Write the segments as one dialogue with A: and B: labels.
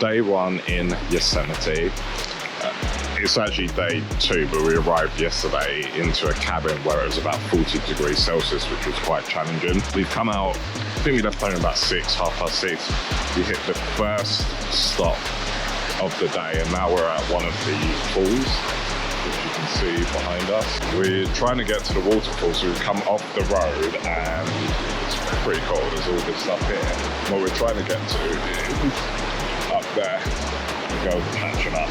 A: Day one in Yosemite. It's actually day 2, but we arrived yesterday into a cabin where it was about 40 degrees Celsius, which was quite challenging. We've come out, I think we left home about 6, half past 6. We hit the first stop of the day, and now we're at one of the falls, which you can see behind us. We're trying to get to the waterfall, so we've come off the road, and it's pretty cool. There's all this stuff here. What we're trying to get to is up there. The girls are catching up.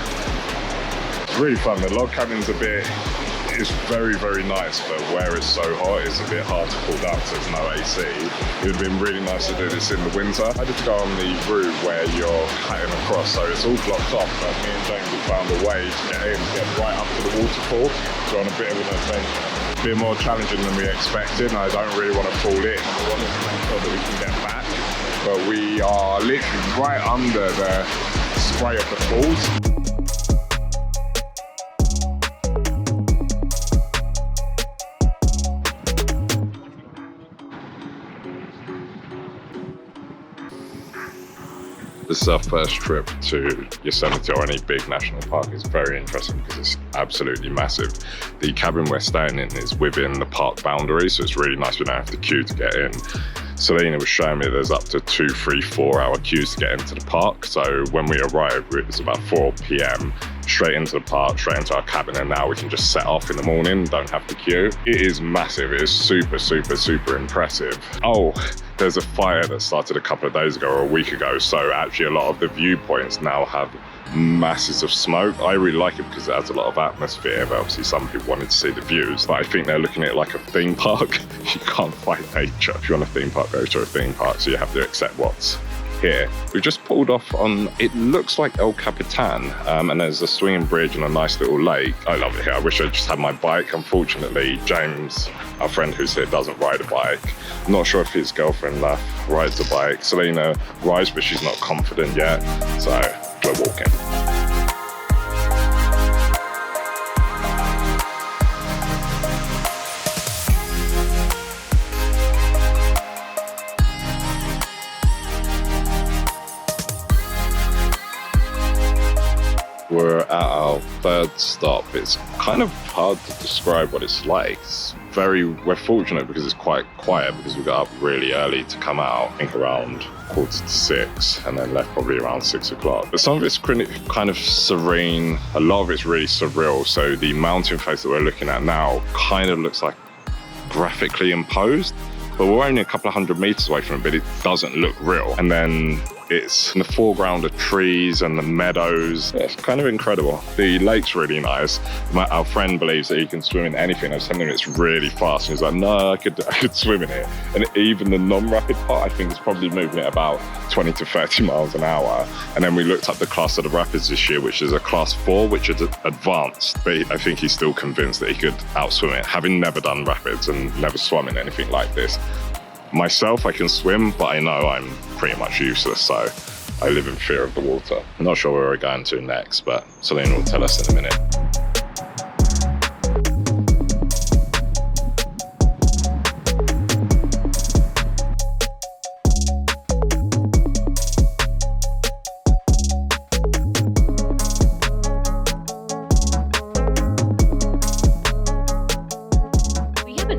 A: It's really fun. The log cabin's it's very, very nice, but where it's so hot, it's a bit hard to cool down because there's no AC. It would have been really nice to do this in the winter. I had to go on the route where you're cutting across, so it's all blocked off, but me and James have found a way to get right up to the waterfall. So on a bit of an adventure. A bit more challenging than we expected, and I don't really want to fall in. I want to make sure that we can get back, but we are literally right under the spray of the falls. This is our first trip to Yosemite or any big national park. It's very interesting because it's absolutely massive. The cabin we're staying in is within the park boundary, so it's really nice we don't have to queue to get in. Selena was showing me there's up to 2, 3, 4 hour queues to get into the park. So when we arrived, it was about 4 p.m, straight into the park, straight into our cabin, and now we can just set off in the morning, don't have to queue. It is massive. It is super, super, super impressive. Oh, there's a fire that started a couple of days ago or a week ago, so actually a lot of the viewpoints now have masses of smoke. I really like it because it adds a lot of atmosphere, but obviously some people wanted to see the views, but I think they're looking at it like a theme park. You can't fight nature. If you want a theme park, go to a theme park, so you have to accept what's here. We just pulled off on, it looks like El Capitan, and there's a swinging bridge and a nice little lake. I love it here. I wish I just had my bike. Unfortunately, James, our friend who's here, doesn't ride a bike. I'm not sure if his girlfriend rides a bike. Selena rides, but she's not confident yet, so we're walking. We're at our third stop. It's kind of hard to describe what it's like. We're fortunate because it's quite quiet because we got up really early to come out, I think around 5:45, and then left probably around 6 o'clock. But some of it's kind of serene. A lot of it's really surreal. So the mountain face that we're looking at now kind of looks like graphically imposed, but we're only a couple of 100 meters away from it, but it doesn't look real. And then it's in the foreground of trees and the meadows. Yeah, it's kind of incredible. The lake's really nice. Our friend believes that he can swim in anything. I was telling him it's really fast, and he's like, no, I could swim in it. And even the non-rapid part, I think, is probably moving at about 20 to 30 miles an hour. And then we looked up the class of the rapids this year, which is a class 4, which is advanced. But I think he's still convinced that he could outswim it, having never done rapids and never swum in anything like this. Myself, I can swim, but I know I'm pretty much useless, so I live in fear of the water. I'm not sure where we're going to next, but Selena will tell us in a minute.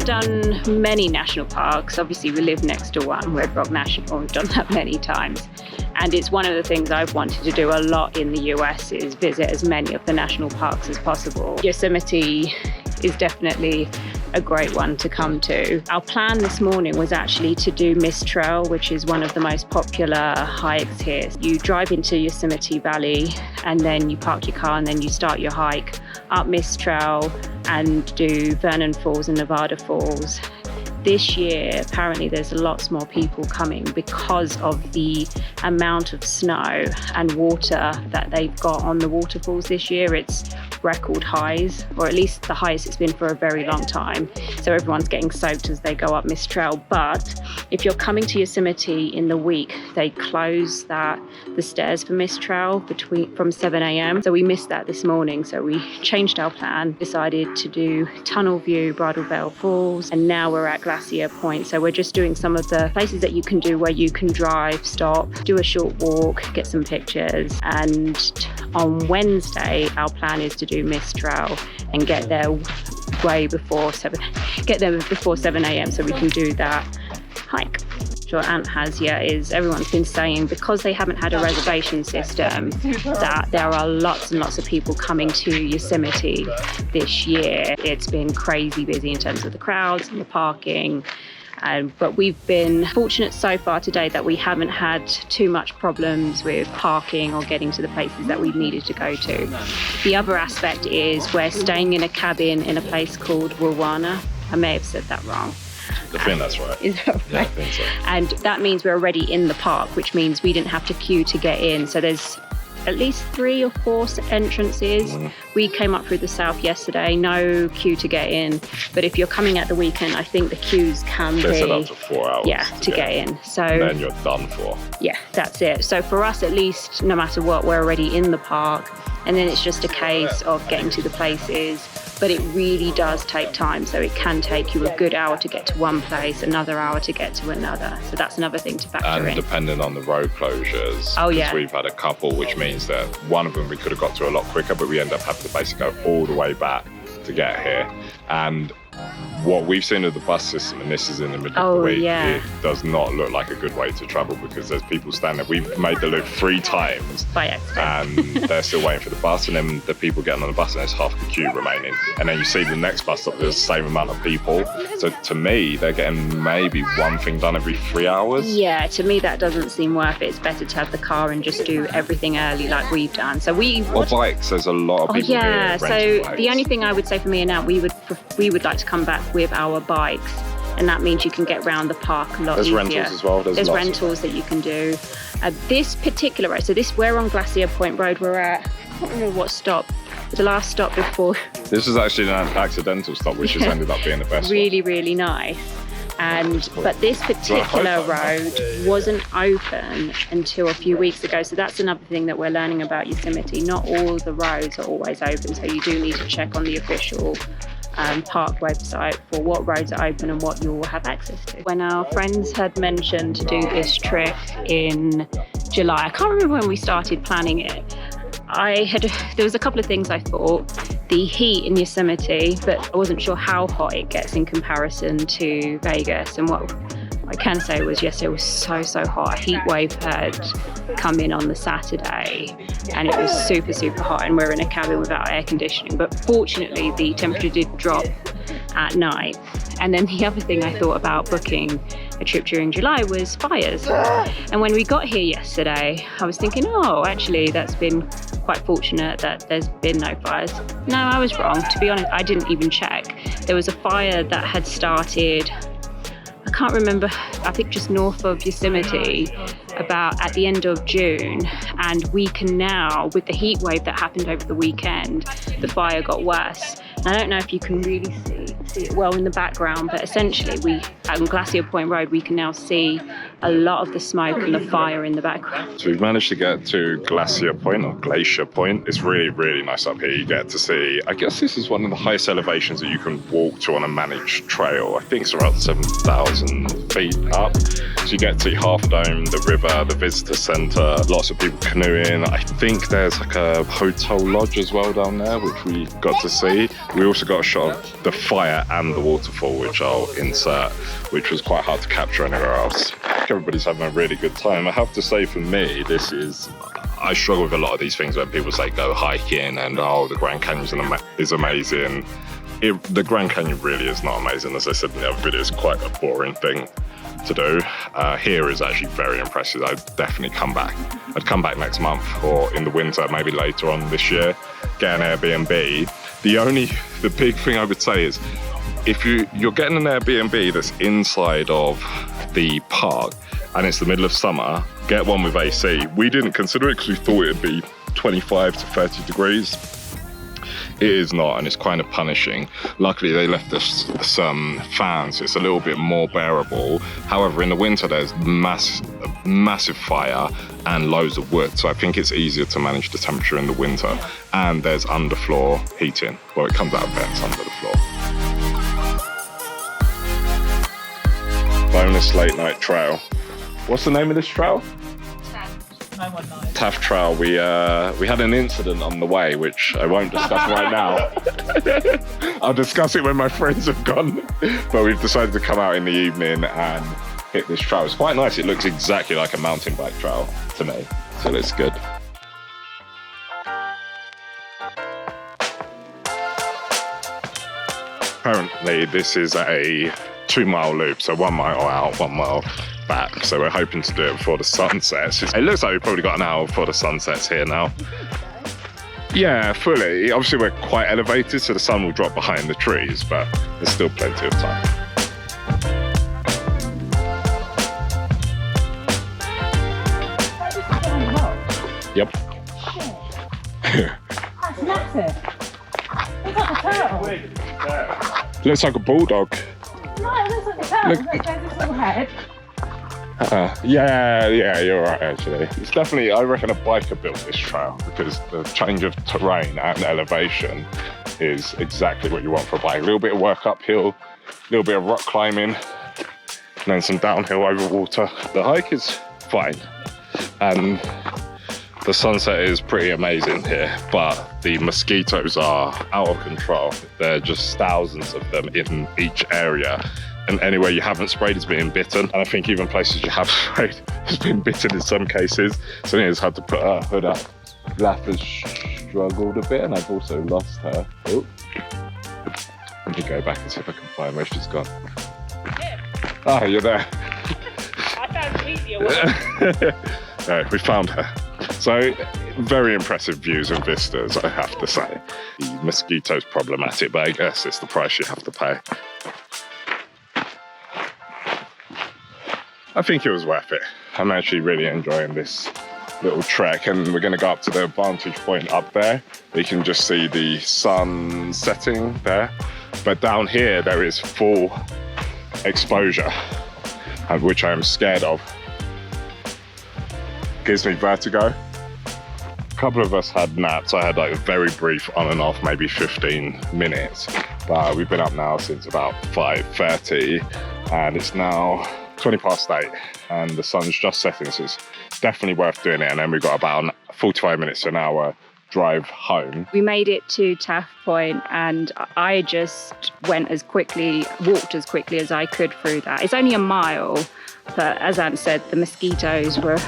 B: Done many national parks. Obviously we live next to one, Red Rock National. We've done that many times, and it's one of the things I've wanted to do a lot in the US is visit as many of the national parks as possible. Yosemite is definitely a great one to come to. Our plan this morning was actually to do Mist Trail, which is one of the most popular hikes here. You drive into Yosemite Valley and then you park your car and then you start your hike up Mist Trail and do Vernon Falls and Nevada Falls. This year, apparently there's lots more people coming because of the amount of snow and water that they've got on the waterfalls this year. It's record highs, or at least the highest it's been for a very long time. So everyone's getting soaked as they go up Mist Trail. But if you're coming to Yosemite in the week, they close the stairs for Mist Trail from 7 a.m. So we missed that this morning. So we changed our plan, decided to do Tunnel View, Bridal Veil Falls, and now we're at Glacier Point. So we're just doing some of the places that you can do where you can drive, stop, do a short walk, get some pictures. And on Wednesday, our plan is to do Mist Trail and get there way before 7 a.m. so we can do that hike. What Ant has is everyone's been saying, because they haven't had a reservation system, that there are lots and lots of people coming to Yosemite this year. It's been crazy busy in terms of the crowds and the parking. But we've been fortunate so far today that we haven't had too much problems with parking or getting to the places that we needed to go to. The other aspect is we're staying in a cabin in a place called Wawana. I may have said that wrong.
A: I think that's right.
B: Is that right?
A: Yeah, I think so.
B: And that means we're already in the park, which means we didn't have to queue to get in. So there's at least 3 or 4 entrances. We came up through the south yesterday, no queue to get in. But if you're coming at the weekend, I think the queues can be...
A: They said up to 4 hours
B: to get in. So
A: and then you're done for.
B: Yeah, that's it. So for us, at least, no matter what, we're already in the park. And then it's just a case of getting to the places. But it really does take time. So it can take you a good hour to get to one place, another hour to get to another. So that's another thing to factor in.
A: And depending on the road closures,
B: because
A: we've had a couple, which means that one of them we could have got to a lot quicker, but we end up having to basically go all the way back to get here. And what we've seen of the bus system, and this is in the middle of the week, it does not look like a good way to travel because there's people standing there. We've made the loop 3 times
B: by accident,
A: and they're still waiting for the bus, and then the people getting on the bus and there's half the queue remaining. And then you see the next bus stop, there's the same amount of people. So to me, they're getting maybe one thing done every 3 hours.
B: Yeah, to me that doesn't seem worth it. It's better to have the car and just do everything early like we've done. So or
A: bikes, there's a lot of people here
B: so
A: bikes.
B: The only thing I would say for me and Ant, we would like to come back with our bikes, and that means you can get around the park a lot easier.
A: There's rentals as well.
B: There's rentals that you can do. This particular road, we're on Glacier Point Road. We're at, I can't remember what stop, the last stop before.
A: This is actually an accidental stop, which has ended up being the best
B: really, really nice. But this particular road wasn't open until a few weeks ago. So that's another thing that we're learning about Yosemite. Not all the roads are always open. So you do need to check on the official park website for what roads are open and what you'll have access to. When our friends had mentioned to do this trip in July, I can't remember when we started planning it. There was a couple of things I thought. The heat in Yosemite, but I wasn't sure how hot it gets in comparison to Vegas. And what I can say was, yes, it was so hot. A heat wave had come in on the Saturday and it was super hot, and we're in a cabin without air conditioning. But fortunately, the temperature did drop at night. And then the other thing I thought about booking a trip during July was fires. And when we got here yesterday, I was thinking, actually, that's been quite fortunate that there's been no fires. No, I was wrong. To be honest, I didn't even check. There was a fire that had started, I can't remember, I think just north of Yosemite, about at the end of June. And we can now, with the heat wave that happened over the weekend, the fire got worse. And I don't know if you can really see it well in the background, but essentially on Glacier Point Road, we can now see a lot of the smoke and the fire in the background.
A: So we've managed to get to Glacier Point, or Glacier Point. It's really nice up here. You get to see, I guess this is one of the highest elevations that you can walk to on a managed trail. I think it's around 7,000 feet up. So you get to see Half Dome, the river, the visitor center, lots of people canoeing. I think there's like a hotel lodge as well down there, which we got to see. We also got a shot of the fire and the waterfall, which I'll insert, which was quite hard to capture anywhere else. I think everybody's having a really good time. I have to say, for me, I struggle with a lot of these things when people say go hiking and the Grand Canyon is amazing. The Grand Canyon really is not amazing. As I said in the other video, it's quite a boring thing to do. Here is actually very impressive. I'd definitely come back. I'd come back next month or in the winter, maybe later on this year, get an Airbnb. The big thing I would say is, if you're getting an Airbnb that's inside of the park and it's the middle of summer, get one with AC. We didn't consider it because we thought it'd be 25 to 30 degrees. It is not, and it's kind of punishing. Luckily, they left us some fans, so it's a little bit more bearable. However, in the winter, there's massive fire and loads of wood, so I think it's easier to manage the temperature in the winter. And there's underfloor heating. Well, it comes out of vents under the floor. Bonus late night trail. What's the name of this trail?
C: No one knows.
A: Taft Trail. We had an incident on the way, which I won't discuss right now. I'll discuss it when my friends have gone. But we've decided to come out in the evening and hit this trail. It's quite nice. It looks exactly like a mountain bike trail to me, so it's good. Apparently, this is a 2-mile loop, so 1 mile out, 1 mile back. So we're hoping to do it before the sun sets. It looks like we've probably got an hour before the sun sets here now. Yeah, fully. Obviously, we're quite elevated, so the sun will drop behind the trees, but there's still plenty of time. Yep.
C: That's massive. Looks like a turtle.
A: Looks like a bulldog.
C: No, it looks like a turtle. Look, there's this little head.
A: Yeah, you're right, actually. It's definitely, I reckon a biker built this trail because the change of terrain and elevation is exactly what you want for a bike. A little bit of work uphill, a little bit of rock climbing, and then some downhill over water. The hike is fine, and the sunset is pretty amazing here, but the mosquitoes are out of control. There are just thousands of them in each area. And anywhere you haven't sprayed is being bitten. And I think even places you have sprayed has been bitten in some cases. So it's had to put her hood up. Laugh has struggled a bit, and I've also lost her. Oh. Let me go back and see if I can find where she's gone. Ah, you're there.
C: I found it easier.
A: Right, we found her. So, very impressive views and vistas, I have to say. The mosquito's problematic, but I guess it's the price you have to pay. I think it was worth it. I'm actually really enjoying this little trek, and we're going to go up to the vantage point up there. You can just see the sun setting there. But down here, there is full exposure, which I am scared of. Gives me vertigo. A couple of us had naps. I had like a very brief on and off, maybe 15 minutes. But we've been up now since about 5:30, and it's now 20 past 8, and the sun's just setting, so it's definitely worth doing it. And then we've got about 45 minutes to an hour drive home.
B: We made it to Taft Point, and I just walked as quickly as I could through that. It's only a mile, but as Ant said, the mosquitoes were...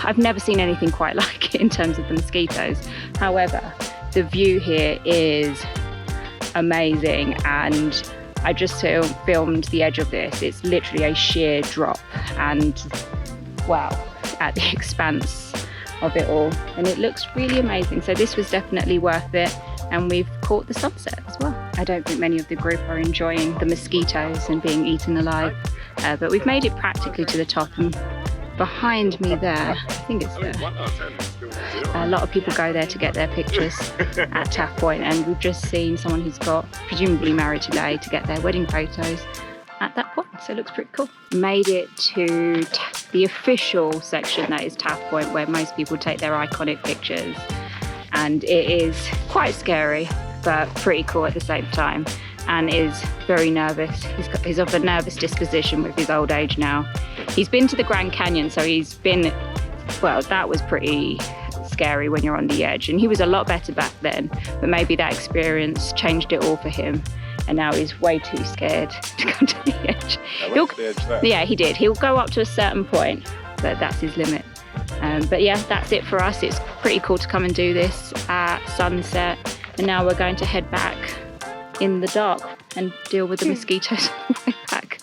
B: I've never seen anything quite like it in terms of the mosquitoes. However, the view here is amazing, and I just filmed the edge of this. It's literally a sheer drop, and wow, at the expanse of it all. And it looks really amazing. So this was definitely worth it. And we've caught the sunset as well. I don't think many of the group are enjoying the mosquitoes and being eaten alive. But we've made it practically to the top. And behind me there, I think it's there. A lot of people go there to get their pictures at Taft Point, and we've just seen someone who's got presumably married today to get their wedding photos at that point. So it looks pretty cool. Made it to the official section that is Taft Point, where most people take their iconic pictures, and it is quite scary but pretty cool at the same time, and is very nervous. He's of a nervous disposition with his old age now. He's been to the Grand Canyon, so well, that was pretty scary when you're on the edge, and he was a lot better back then, but maybe that experience changed it all for him, and now he's way too scared to go to the edge. Yeah, he did. He'll go up to a certain point, but that's his limit. But yeah, that's it for us. It's pretty cool to come and do this at sunset, and now we're going to head back in the dark and deal with the mosquitoes on the way back.